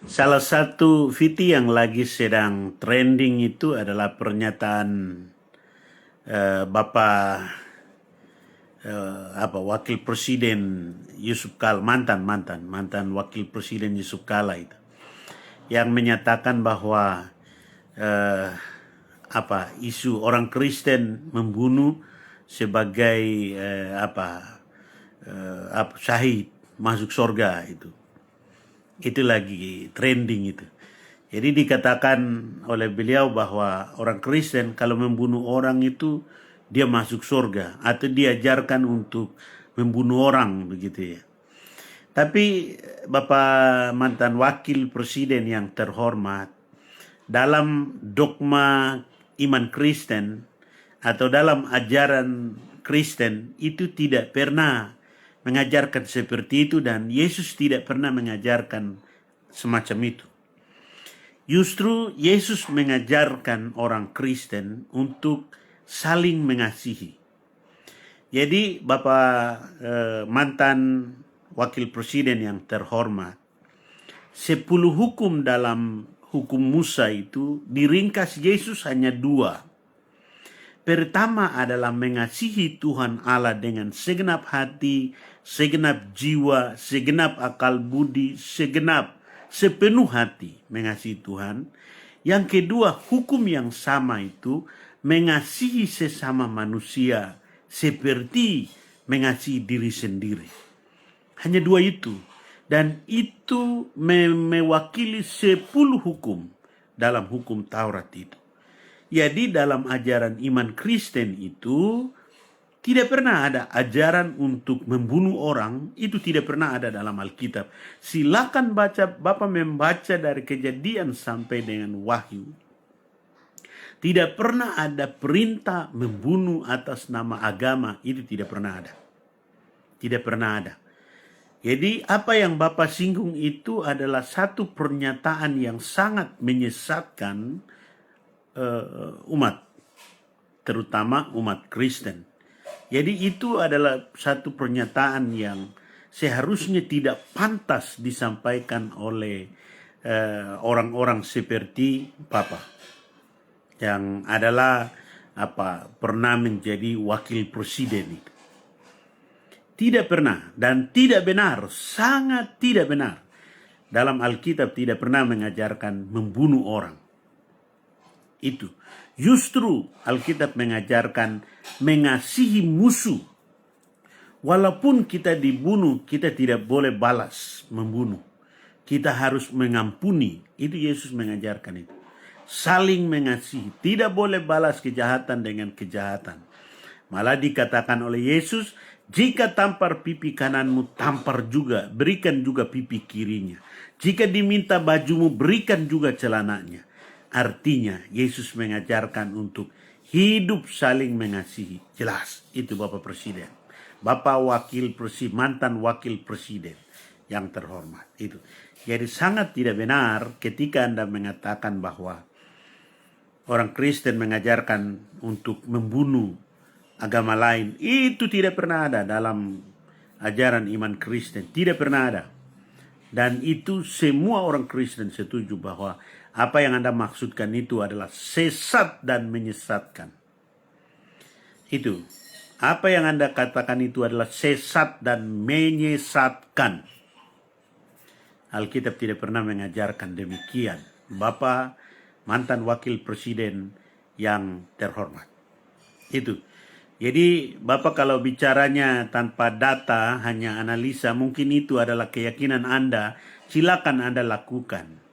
Salah satu VT yang lagi sedang trending itu adalah pernyataan Bapak Wakil Presiden Yusuf Kala, mantan Wakil Presiden Yusuf Kala itu, yang menyatakan bahwa eh, isu orang Kristen membunuh sebagai syahid masuk surga itu lagi trending itu. Jadi dikatakan oleh beliau bahwa orang Kristen kalau membunuh orang itu dia masuk surga atau diajarkan untuk membunuh orang begitu ya. Tapi Bapak mantan wakil presiden yang terhormat, dalam dogma iman Kristen atau dalam ajaran Kristen itu tidak pernah mengajarkan seperti itu, dan Yesus tidak pernah mengajarkan semacam itu. Justru Yesus mengajarkan orang Kristen untuk saling mengasihi. Jadi Bapak mantan wakil presiden yang terhormat, 10 hukum dalam hukum Musa itu diringkas Yesus hanya 2. Pertama adalah mengasihi Tuhan Allah dengan segenap hati, segenap jiwa, segenap akal budi, sepenuh hati mengasihi Tuhan. Yang kedua, hukum yang sama itu mengasihi sesama manusia seperti mengasihi diri sendiri. Hanya 2 itu. Dan itu mewakili 10 hukum dalam hukum Taurat itu. Jadi dalam ajaran iman Kristen itu tidak pernah ada ajaran untuk membunuh orang, itu tidak pernah ada dalam Alkitab. Silakan baca, Bapak membaca dari Kejadian sampai dengan Wahyu. Tidak pernah ada perintah membunuh atas nama agama, itu tidak pernah ada. Tidak pernah ada. Jadi apa yang Bapak singgung itu adalah satu pernyataan yang sangat menyesatkan umat, terutama umat Kristen. Jadi itu adalah satu pernyataan yang seharusnya tidak pantas disampaikan oleh orang-orang seperti Bapak, yang adalah pernah menjadi wakil presiden itu. Tidak pernah dan tidak benar, sangat tidak benar. Dalam Alkitab tidak pernah mengajarkan membunuh orang. Itu. Justru Alkitab mengajarkan mengasihi musuh. Walaupun kita dibunuh, kita tidak boleh balas membunuh. Kita harus mengampuni. Itu Yesus mengajarkan itu. Saling mengasihi. Tidak boleh balas kejahatan dengan kejahatan. Malah dikatakan oleh Yesus, jika tampar pipi kananmu, tampar juga, berikan juga pipi kirinya. Jika diminta bajumu, berikan juga celananya. Artinya, Yesus mengajarkan untuk hidup saling mengasihi. Jelas, itu Bapak Presiden. Bapak Wakil Presiden, mantan Wakil Presiden yang terhormat. Itu. Jadi sangat tidak benar ketika Anda mengatakan bahwa orang Kristen mengajarkan untuk membunuh agama lain. Itu tidak pernah ada dalam ajaran iman Kristen. Tidak pernah ada. Dan itu semua orang Kristen setuju bahwa apa yang Anda maksudkan itu adalah sesat dan menyesatkan. Itu. Apa yang Anda katakan itu adalah sesat dan menyesatkan. Alkitab tidak pernah mengajarkan demikian. Bapak mantan wakil presiden yang terhormat. Itu. Jadi Bapak kalau bicaranya tanpa data, hanya analisa, mungkin itu adalah keyakinan Anda, silakan Anda lakukan.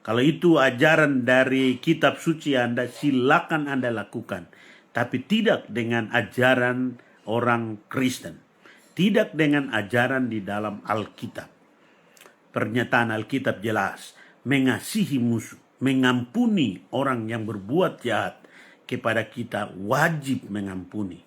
Kalau itu ajaran dari kitab suci Anda, silakan Anda lakukan. Tapi tidak dengan ajaran orang Kristen. Tidak dengan ajaran di dalam Alkitab. Pernyataan Alkitab jelas, mengasihi musuh, mengampuni orang yang berbuat jahat kepada kita, wajib mengampuni,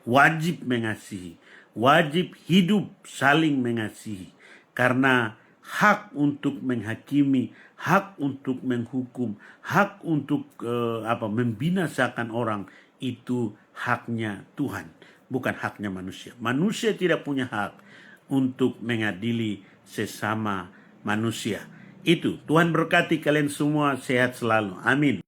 wajib mengasihi, wajib hidup saling mengasihi. Karena hak untuk menghakimi, hak untuk menghukum, hak untuk membinasakan orang itu haknya Tuhan, bukan haknya manusia. Manusia tidak punya hak untuk mengadili sesama manusia. Itu, Tuhan berkati kalian semua, sehat selalu. Amin.